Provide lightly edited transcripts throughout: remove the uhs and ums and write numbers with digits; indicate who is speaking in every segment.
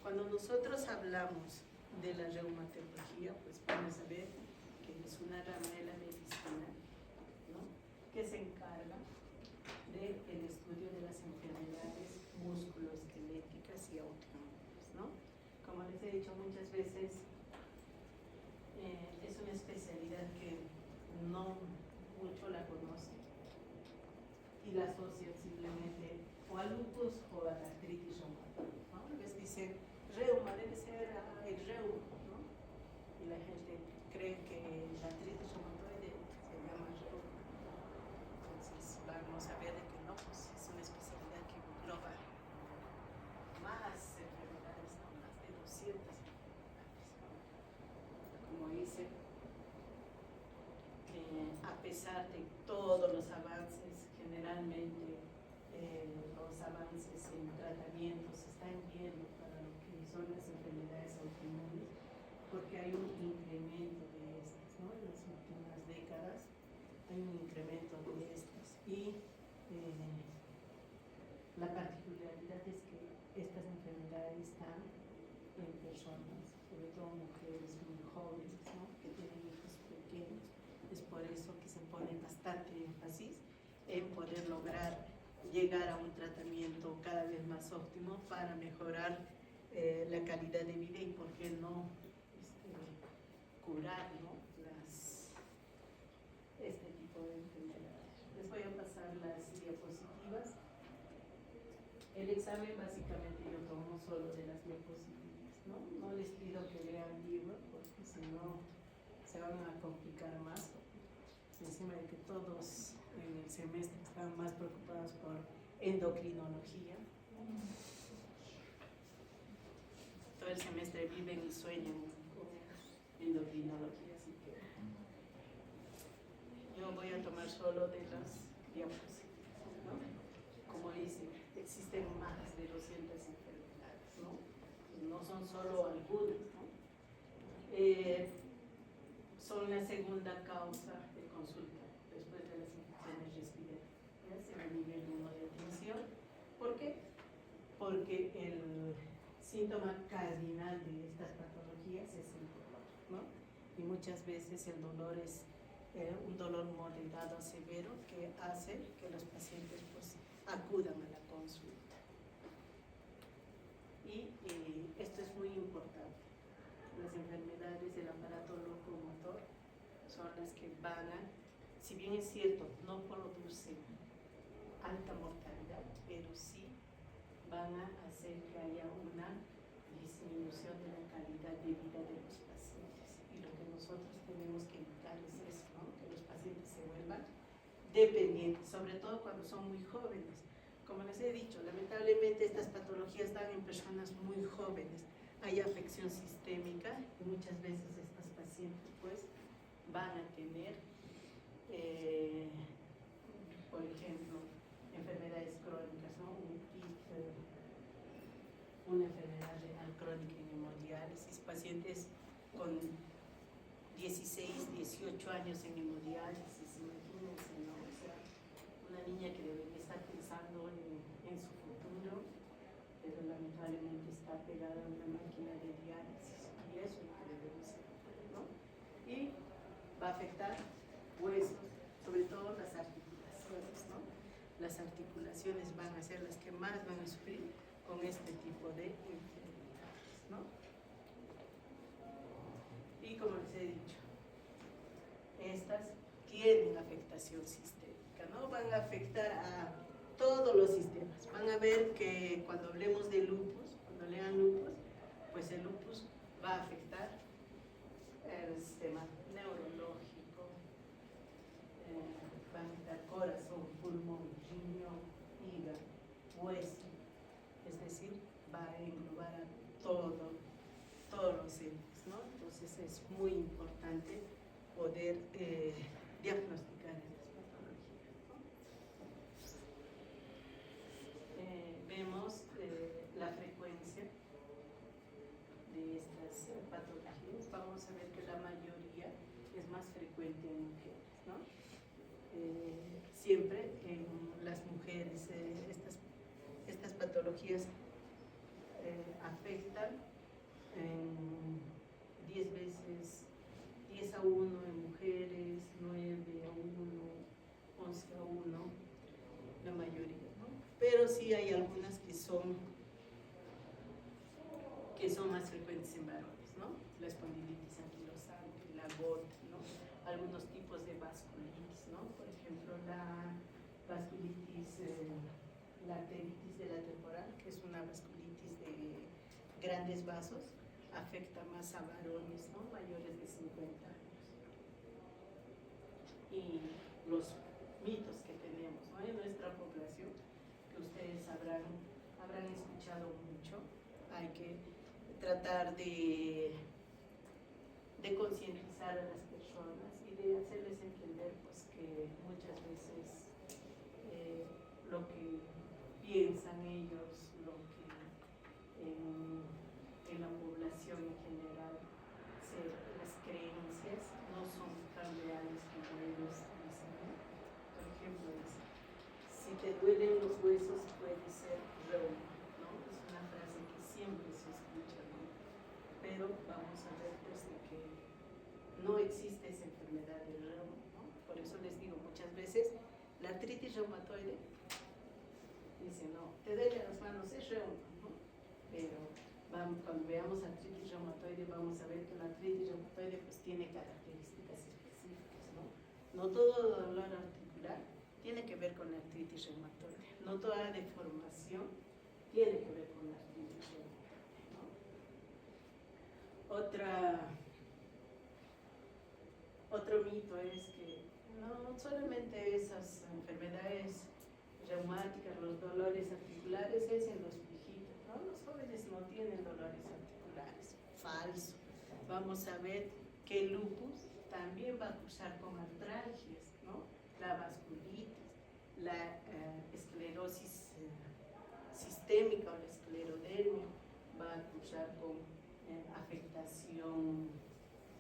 Speaker 1: Cuando nosotros hablamos de la reumatología, pues vamos a ver que es una rama de la medicina, ¿no?, que se encarga del estudio de las enfermedades musculoesqueléticas y autoinmunes, ¿no? Como les he dicho muchas veces, es una especialidad que no mucho la conocen y la asocian simplemente o a lupus o a la artritis reumatoide, ¿no? Les dicen, reuma debe ser el reuma, ¿no? Y la gente cree que la artritis reumatoide se llama reuma. Entonces vamos a ver de que no, pues es una especialidad que engloba más enfermedades, ¿no?, más de 200 enfermedades, ¿no? Como dice, a pesar de todos los avances, generalmente los avances en tratamientos se están viendo para lo que son las enfermedades autoinmunes, porque hay un incremento de estas, ¿no? En las últimas décadas hay un incremento de estas y la particularidad es que estas enfermedades están en personas, sobre todo mujeres muy jóvenes, ¿no?, que tienen hijos pequeños. Es por eso que se pone bastante énfasis en poder lograr llegar a un tratamiento cada vez más óptimo para mejorar la calidad de vida y, por qué no, curar, ¿no?, este tipo de enfermedades. Les voy a pasar las diapositivas. El examen básicamente yo tomo solo de las diapositivas, ¿no? No les pido que lean libros porque si no se van a complicar más. Encima de que todos en el semestre están más preocupados por endocrinología. Todo el semestre viven y sueñan con endocrinología, así que yo voy a tomar solo de las diapositivas, ¿no? Como dicen, existen más de 200 enfermedades, ¿no? No son solo algunas, ¿no? Son la segunda causa de consulta después de las infecciones respiratorias en el nivel 1 de atención. ¿Por qué? Porque el síntoma cardinal de estas patologías es el dolor, ¿no? Y muchas veces el dolor es un dolor moderado a severo que hace que los pacientes pues acudan a la consulta. Y esto es muy importante. Las enfermedades del aparato locomotor son las que van a, si bien es cierto, no producen alta mortalidad, pero sí van a hacer que haya una disminución de la calidad de vida de los pacientes. Y lo que nosotros tenemos que evitar es eso, ¿no?, que los pacientes se vuelvan dependientes, sobre todo cuando son muy jóvenes. Como les he dicho, lamentablemente estas patologías dan en personas muy jóvenes. Hay afección sistémica y muchas veces estas pacientes pues van a tener, por ejemplo, enfermedades crónicas, ¿no?, una enfermedad renal crónica en hemodiálisis, pacientes con 16, 18 años en hemodiálisis, imagínense, ¿no? O sea, una niña que debe estar pensando en su futuro, pero lamentablemente está pegada a una máquina de diálisis, y eso es lo que debemos evitar, ¿no? Y va a afectar huesos, sobre todo las articulaciones, ¿no? Las articulaciones van a ser las que más van a sufrir con este tipo de enfermedades, ¿no? Y como les he dicho, estas tienen afectación sistémica, ¿no? Van a afectar a todos los sistemas. Van a ver que cuando hablemos de lupus, cuando lean lupus, pues el lupus va a afectar el sistema neurológico, va a afectar corazón, pulmón, riñón, hígado, hueso, es decir, va a englobar a todos los entes, ¿no? Entonces es muy importante poder diagnosticar estas patologías, ¿no? Vemos la frecuencia de estas patologías. Vamos a ver que la mayoría es más frecuente en mujeres, ¿no? Siempre en las mujeres estas patologías afectan en 10 veces, 10 a 1 en mujeres, 9 a 1, 11 a 1, la mayoría, ¿no? Pero sí hay algunas que son más frecuentes en varones, ¿no? La espondilitis anquilosante, la gota, ¿no? Algunos tipos de vasculitis, ¿no? Por ejemplo, la vasculitis, la arteritis de la temporal, que es una vasculitis de grandes vasos, afecta más a varones, ¿no? Mayores de 50 años. Y los mitos que tenemos, ¿no? En nuestra población, que ustedes habrán escuchado mucho, hay que tratar de concientizar a las personas y de hacerles entender pues, que muchas veces lo que piensan ellos, lo que en la población en general, las creencias no son tan reales como ellos dicen, ¿no? Por ejemplo, dice, si te duelen los huesos puede ser reuma, ¿no? Es una frase que siempre se escucha, ¿no? Pero vamos a ver pues de que no existe esa enfermedad del reuma, ¿no? Por eso les digo muchas veces, la artritis reumatoide, dice, no, te duele las manos, es reuma, ¿no? Pero cuando veamos artritis reumatoide vamos a ver que la artritis reumatoide pues tiene características específicas, ¿no? No todo dolor articular tiene que ver con la artritis reumatoide, no toda deformación tiene que ver con la artritis reumatoide, ¿no? Otro mito es que no solamente esas enfermedades reumáticas, los dolores articulares es en los viejitos, ¿no? Los jóvenes no tienen dolores articulares, falso. Vamos a ver que el lupus también va a cursar con artralgias, ¿no? La vasculitis, la esclerosis sistémica o la esclerodermia va a cursar con afectación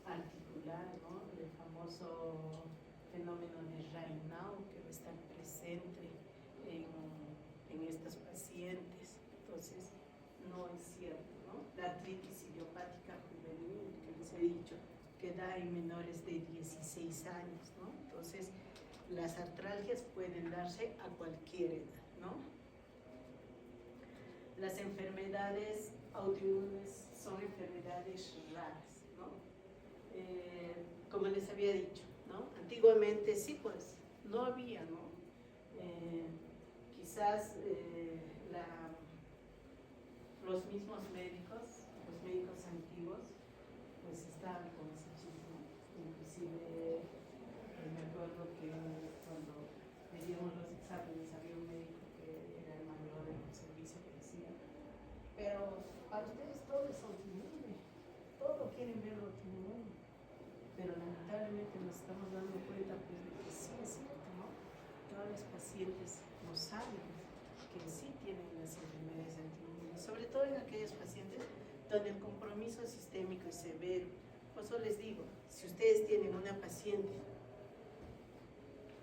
Speaker 1: articular, ¿no? El famoso fenómeno de Raynaud que va a estar presente en estos pacientes. Entonces, no es cierto, ¿no? La artritis idiopática juvenil, que les he dicho, que da en menores de 16 años, ¿no? Entonces, las artralgias pueden darse a cualquier edad, ¿no? Las enfermedades autoinmunes son enfermedades raras, ¿no? Como les había dicho, ¿no? Antiguamente sí, pues, no había, ¿no? Quizás los mismos médicos, los médicos antiguos, pues estaban con ese chip, ¿no? Inclusive, me acuerdo que cuando veíamos los exámenes había un médico que era el mayor del servicio que decía, pero para ustedes todo es autoinmune, todo quieren ver autoinmune, pero lamentablemente nos estamos dando cuenta pues de que sí es cierto, ¿no? Todas las pacientes no saben que sí tienen las enfermedades autoinmunes, sobre todo en aquellos pacientes donde el compromiso sistémico es severo. Por eso les digo, si ustedes tienen una paciente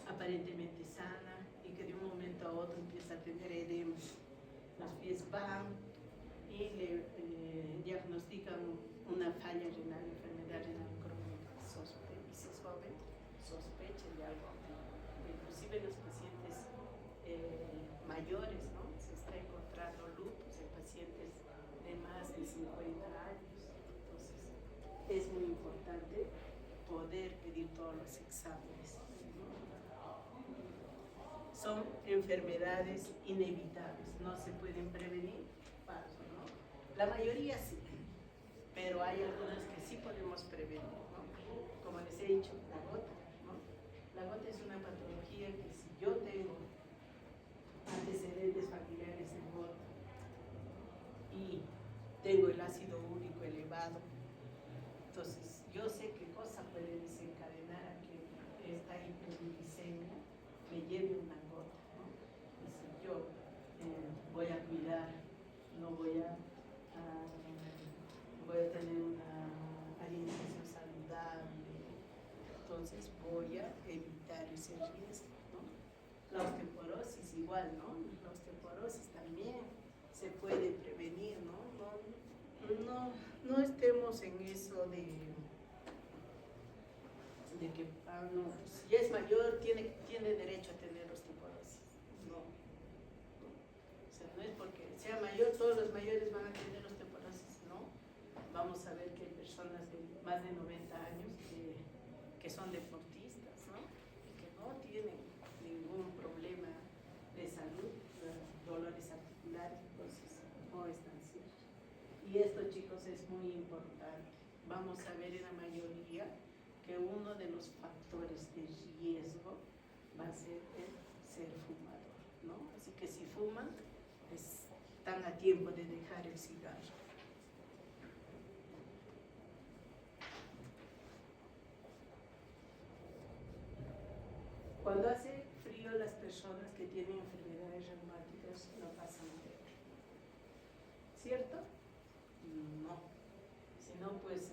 Speaker 1: aparentemente sana y que de un momento a otro empieza a tener edema, los pies van y le diagnostican una falla renal, enfermedad renal crónica, y si es joven, sospechen de algo. Inclusive los pacientes mayores, ¿no? Se está encontrando lupus en pacientes de más de 50 años. Entonces, es muy importante poder pedir todos los exámenes. Son enfermedades inevitables, no se pueden prevenir, falso, ¿no? La mayoría sí, pero hay algunas que sí podemos prevenir, ¿no? Como les he dicho, la gota, ¿no? La gota es una patología que si yo tengo antecedentes familiares de gota y tengo el ácido úrico elevado, entonces yo sé qué cosa puede desencadenar a que esta hiperglicemia me lleve una gota, ¿no? Y si yo voy a cuidar, no voy a tener una alimentación saludable, entonces voy a evitar ese riesgo, ¿no? La osteoporosis igual, ¿no? La osteoporosis también se puede prevenir, ¿no? no estemos en eso de que no, si ya es mayor, tiene derecho a tener osteoporosis. No. O sea, no es porque sea mayor, todos los mayores van a tener osteoporosis, no. Vamos a ver que hay personas de más de 90 años que son deportistas, ¿no? Y que no tienen ningún problema de salud, dolores articulares, entonces no es tan cierto. Y esto, chicos, es muy importante. Vamos a ver en la mayoría que uno de los factores de riesgo va a ser el ser fumador, ¿no? Así que si fuman, están a tiempo de dejar el cigarro. Cuando hace frío, las personas que tienen enfermedades reumáticas no pasan frío, ¿cierto? No. Si no, pues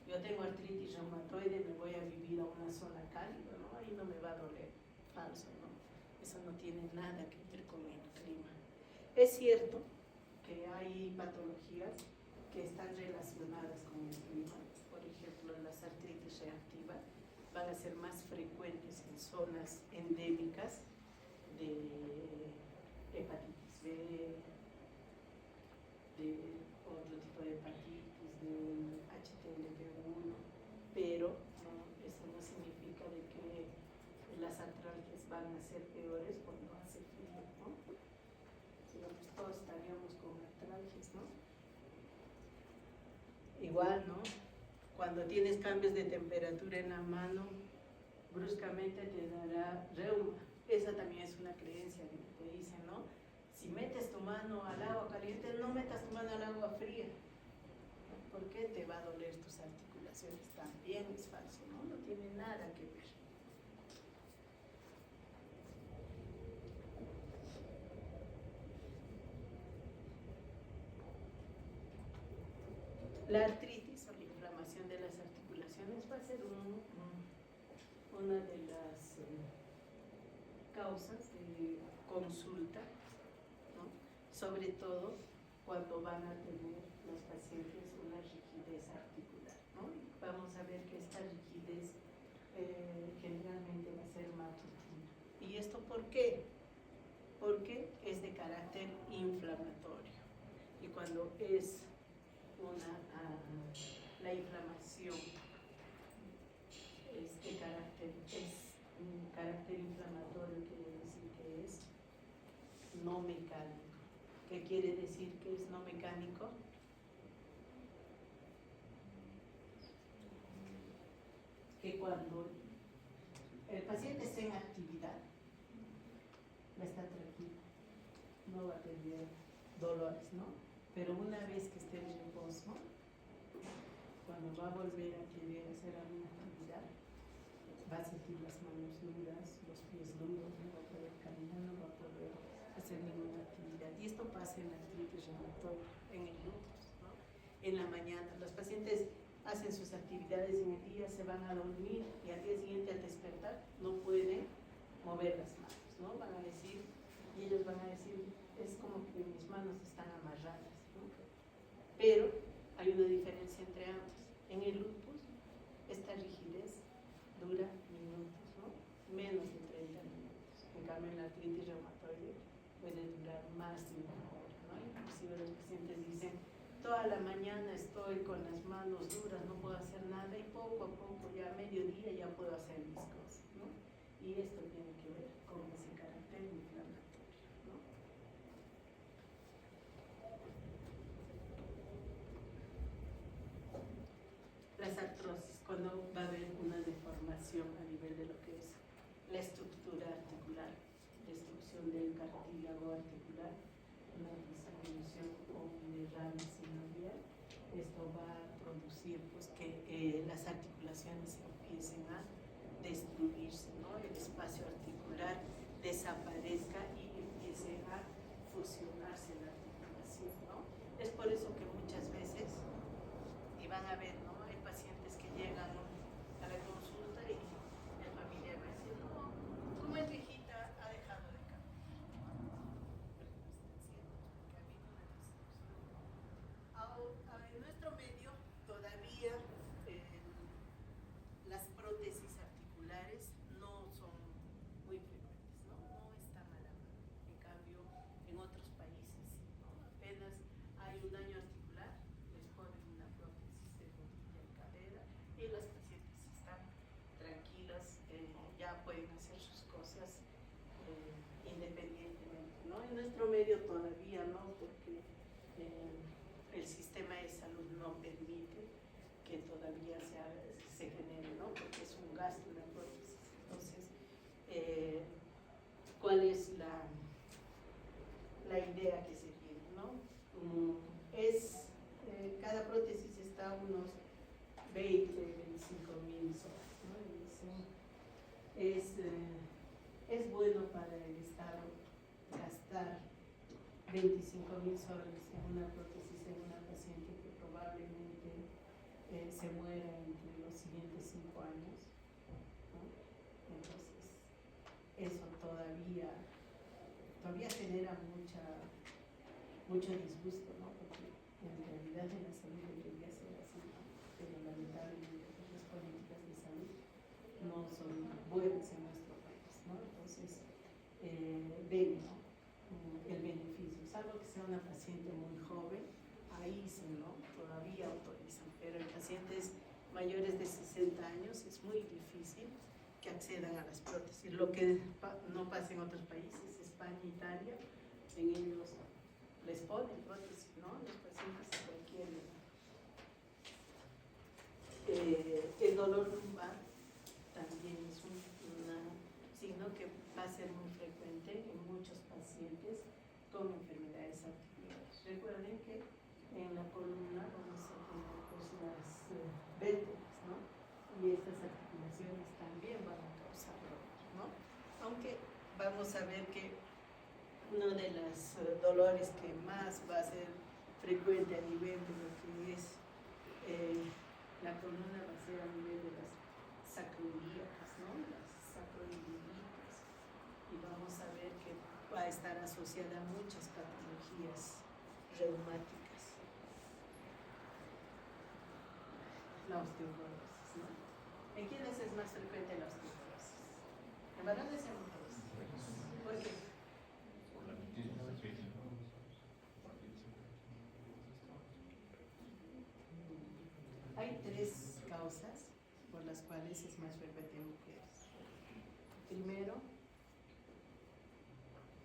Speaker 1: yo tengo artritis reumatoide, me voy a vivir a una zona cálida, ¿no? Ahí no me va a doler. Falso, ¿no? Eso no tiene nada que ver con el clima. Es cierto que hay patologías que están relacionadas con el clima. Por ejemplo, las artritis reactivas van a ser más frecuentes en zonas endémicas de hepatitis B, de otro tipo de hepatitis, de HTLV1, pero eso no significa de que las artralgias van a ser peores cuando hace frío, ¿no? Si no, pues todos estaríamos con artralgias, ¿no? Igual, ¿no? Cuando tienes cambios de temperatura en la mano, bruscamente te dará reuma. Esa también es una creencia que te dicen, ¿no? Si metes tu mano al agua caliente, no metas tu mano al agua fría. ¿Por qué te va a doler tus articulaciones? También es falso, ¿no? No tiene nada que ver. La artritis o la inflamación de las articulaciones va a ser una de las causas de consulta, ¿no? Sobre todo cuando van a tener los pacientes una rigidez articular, ¿no? Vamos a ver que esta rigidez generalmente va a ser matutina. ¿Y esto por qué? Porque es de carácter inflamatorio. Y cuando es la inflamación es un carácter inflamatorio, quiere decir que es no mecánico. ¿Qué quiere decir que es no mecánico? Que cuando el paciente esté en actividad, va a estar tranquilo, no va a tener dolores, ¿no? Pero una vez que esté en reposo, cuando va a volver a querer hacer alguna actividad, va a sentir las manos duras, los pies duros, no va a poder caminar, no va a poder hacer ninguna actividad. Y esto pasa en la artritis reumatoide, en el lupus, ¿no? En la mañana, los pacientes hacen sus actividades en el día, se van a dormir y al día siguiente al despertar no pueden mover las manos, ¿no? Van a decir, y ellos van a decir, es como que mis manos están amarradas, ¿no? Pero hay una diferencia entre ambos. En el lupus, esta rigidez dura minutos, ¿no? Menos de 30 minutos. En cambio, en la artritis reumatoide puede durar más de una hora, ¿no? Inclusive los pacientes dicen, toda la mañana estoy con las manos duras, no puedo hacer nada y poco a poco, ya a mediodía ya puedo hacer mis cosas, ¿no? Y esto tiene que ver con ese carácter inflamatorio, ¿no? Las artrosis, cuando va a haber una deformación a nivel de lo que es la estructura articular, destrucción del cartílago articular, una disminución o un derrame sinovial, esto va a producir pues, que las articulaciones empiecen a destruirse, ¿no? El espacio articular desaparezca y empiece a fusionarse la articulación, ¿no? Es por eso que muchas veces, y van a ver, ¿no? Hay pacientes que llegan a la consulta y el familiar va a decir, no, como es viejita, ha dejado de caminar. Pero no están haciendo, porque ha habido una disminución cuál es la idea que se tiene, ¿no? Cada prótesis está a unos 20, 25 mil soles, ¿no? Es bueno para el Estado gastar 25.000 soles en una prótesis en una paciente que probablemente se muera entre los siguientes 5 años, ¿no? Entonces, eso todavía genera mucho disgusto, ¿no? Porque en realidad en la salud debería ser así, ¿no? Pero lamentablemente pues, las políticas de salud no son buenas en nuestro país, ¿no? Entonces, ven, ¿no? El beneficio, salvo que sea una paciente muy joven, ahí sí, ¿no? Todavía autorizan, pero en pacientes mayores de 60 años es muy difícil que accedan a las prótesis. Lo que no pasa en otros países, España, Italia, en ellos les ponen prótesis, ¿no? Los pacientes de cualquier edad. El dolor lumbar también es un signo que va a ser muy frecuente en muchos pacientes con enfermedades articulares. Recuerden que en la columna vamos a tener pues, las vértebras, ¿no? Y estas articulaciones también van a causar dolor, ¿no? Aunque vamos a ver que uno de los dolores que más va a ser frecuente a nivel de lo que es la columna va a ser a nivel de las sacroiliacas, ¿no? Las sacroiliitis. Y vamos a ver que va a estar asociada a muchas patologías reumáticas. La osteoporosis, ¿no? ¿En quiénes es más frecuente la osteoporosis? ¿En varones y en mujeres? ¿Por qué? Hay 3 causas por las cuales es más frecuente en mujeres. Primero,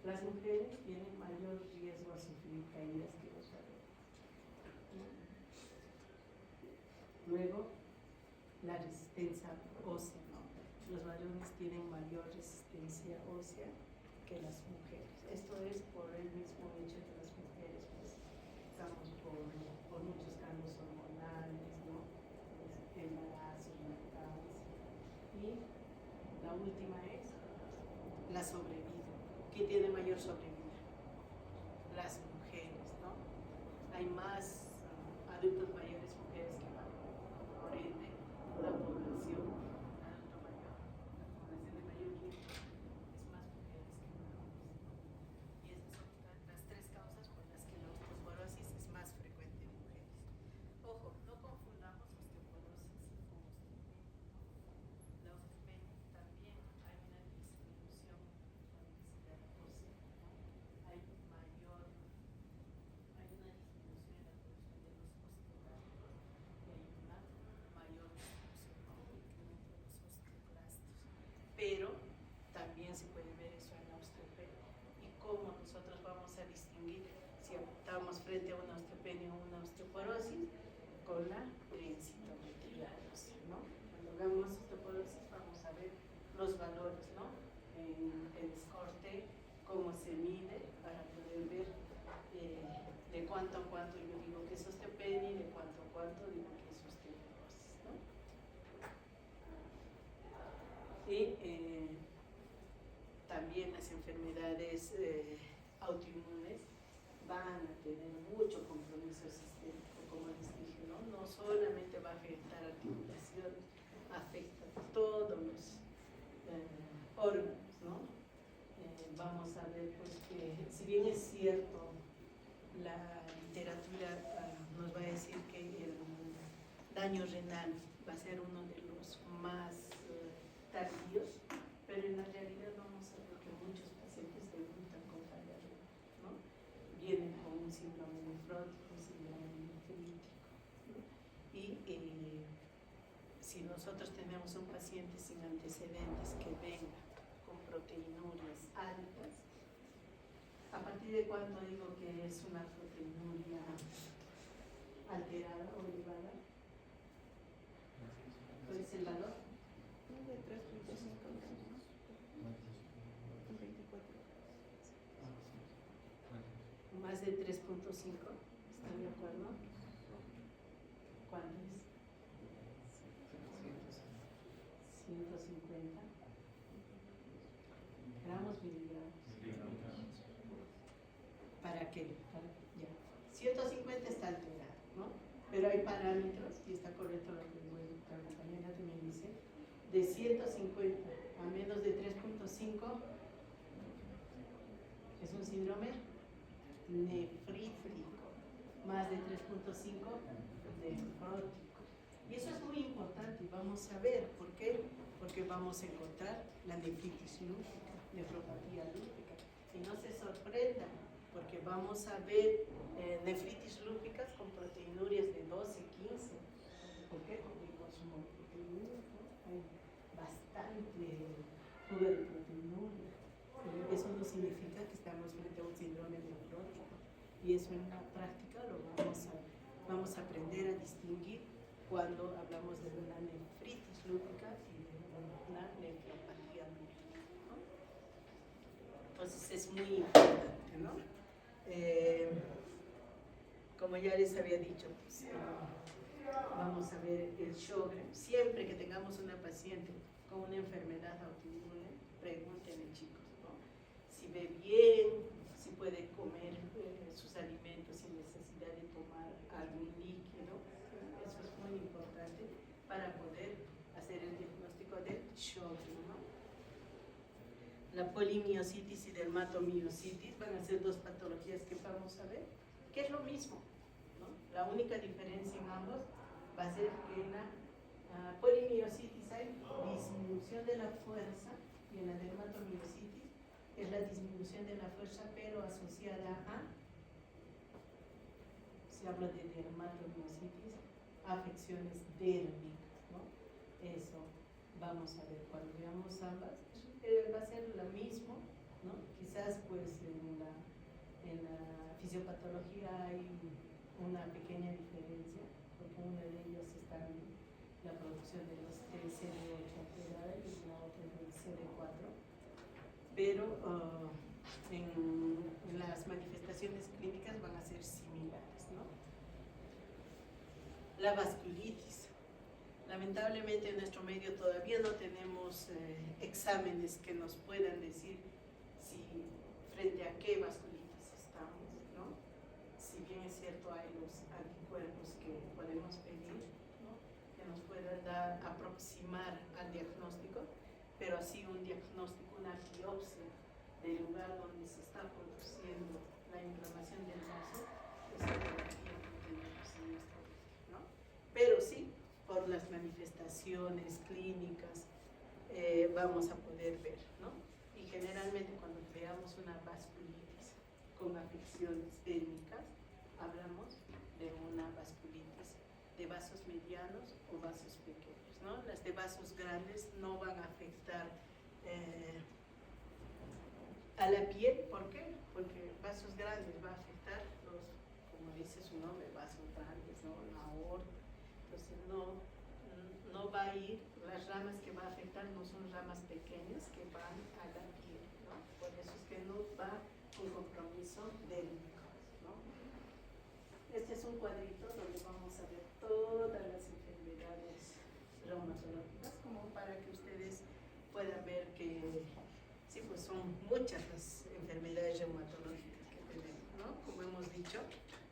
Speaker 1: las mujeres tienen mayor riesgo a sufrir caídas que los varones. Luego, la resistencia ósea, ¿no? Los varones tienen mayor resistencia ósea que las mujeres. Esto es por el mismo hecho que las mujeres pues, estamos por muchos cambios hormonales, ¿no? Embarazo, lactancia. Y la última es la sobrevida. ¿Quién tiene mayor sobrevida? Las mujeres, ¿no? Hay más adultos mayores mujeres que varones. Por ende, la población adulto mayor, la población de mayor riesgo es más mujeres que varones. Y esas son las 3 causas por las que la osteoporosis es más frecuente en mujeres. Ojo, no confundamos osteoporosis con osteopenia. La osteopenia también hay una disminución de la densidad ósea, ¿no? Hay una disminución en la producción de los osteoclastos y hay una mayor disminución, ¿no? Incremento de los osteoclastos. Pero también se puede ver eso en la osteopenia. ¿Y cómo nosotros vamos a distinguir si estamos frente a una osteopenia o una osteoporosis? Con la densitometría ósea, ¿no? Cuando hagamos osteoporosis vamos a ver los valores, ¿no? En el SCORT, cómo se mide para poder ver de cuánto a cuánto yo digo que es osteopenia y de cuánto a cuánto digo que es osteoporosis, ¿no? Y también las enfermedades autoinmunes van a tener mucho compromiso sistémico, como les dije, ¿no? No solamente va a afectar articulaciones, afecta todos los órganos, ¿no? Vamos a ver pues que si bien es cierto la literatura nos va a decir que el daño renal va a ser uno de los más tardíos, pero en la realidad vamos a ver que muchos pacientes debutan con falla renal, ¿no? Vienen con un síndrome nefrótico, un síndrome nefrítico, ¿no? Y si nosotros tenemos un paciente sin antecedentes que venga con proteinurias altas, ¿a partir de cuándo digo que es una proteinuria alterada o elevada? ¿Cuál es el valor?
Speaker 2: De 3.5 gramos con 24
Speaker 1: acuerdo? ¿Cuánto es? 150 gramos, miligramos. ¿Para qué? Ya. 150 está alterado, ¿no? Pero hay parámetros, y está correcto lo que la compañera también dice, de 150 a menos de 3.5 es un síndrome nefrítico, más de 3.5 nefrótico. Y eso es muy importante, y vamos a ver por qué. Porque vamos a encontrar la nefritis lúpica, nefropatía lúpica. Y no se sorprendan, porque vamos a ver nefritis lúpicas con proteinurias de 12, 15. ¿Por qué? Porque el consumo de proteinurias, ¿no? Hay bastante fuga de proteinuria. Eso no significa que estamos frente a un síndrome nefrótico. Y eso en la práctica lo vamos a aprender a distinguir cuando hablamos de una nefritis lúpica y de una nefropatía lúpica, ¿no? Entonces es muy importante, ¿no? Como ya les había dicho, pues, vamos a ver el Sjögren. Siempre que tengamos una paciente con una enfermedad autoinmune, pregúntenle, chicos, ¿no? Si ve bien, si puede comer sus alimentos sin necesidad de tomar algún líquido. Eso es muy importante para poder hacer el diagnóstico del Sjögren, ¿no? La polimiositis y dermatomiositis van a ser dos patologías que vamos a ver, que es lo mismo, ¿no? La única diferencia en ambos va a ser que en la polimiositis hay disminución de la fuerza y en la dermatomiositis es la disminución de la fuerza pero asociada a, se habla de dermatomiositis, afecciones dérmicas, ¿no? Eso vamos a ver cuando veamos ambas. Va a ser lo mismo, ¿no? Quizás pues en la fisiopatología hay una pequeña diferencia, porque una de ellas está en la producción de los CD8 alterada y la otra es el CD4, pero en las manifestaciones clínicas van a ser similares, ¿no? La vasculitis. Lamentablemente en nuestro medio todavía no tenemos exámenes que nos puedan decir si frente a qué vasculitis estamos, ¿no? Si bien es cierto hay los anticuerpos que podemos pedir, ¿no? Que nos puedan aproximar al diagnóstico, pero así un diagnóstico, una biopsia del lugar donde se está produciendo la inflamación del vaso, eso todavía no tenemos en nuestro medio, ¿no? Pero sí, por las manifestaciones clínicas vamos a poder ver, ¿no? Y generalmente cuando veamos una vasculitis con afecciones dérmicas, hablamos de una vasculitis de vasos medianos o vasos pequeños, ¿no? Las de vasos grandes no van a afectar a la piel. ¿Por qué? Porque vasos grandes va a afectar los, como dice su nombre, vasos grandes, ¿no? La aorta. Entonces no va a ir, las ramas que va a afectar no son ramas pequeñas que van a la piel, ¿no? Por eso es que no va un compromiso dérmico, ¿no? Este es un cuadrito donde vamos a ver todas las enfermedades reumatológicas, como para que ustedes puedan ver que sí, pues son muchas las enfermedades reumatológicas que tenemos, ¿no? Como hemos dicho,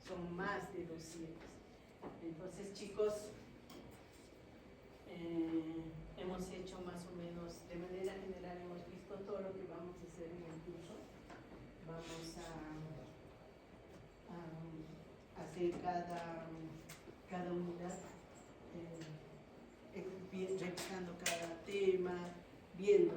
Speaker 1: son más de 200. Entonces, chicos, hemos hecho más o menos, de manera general, hemos visto todo lo que vamos a hacer en el curso. Vamos a hacer cada unidad, revisando cada tema, viendo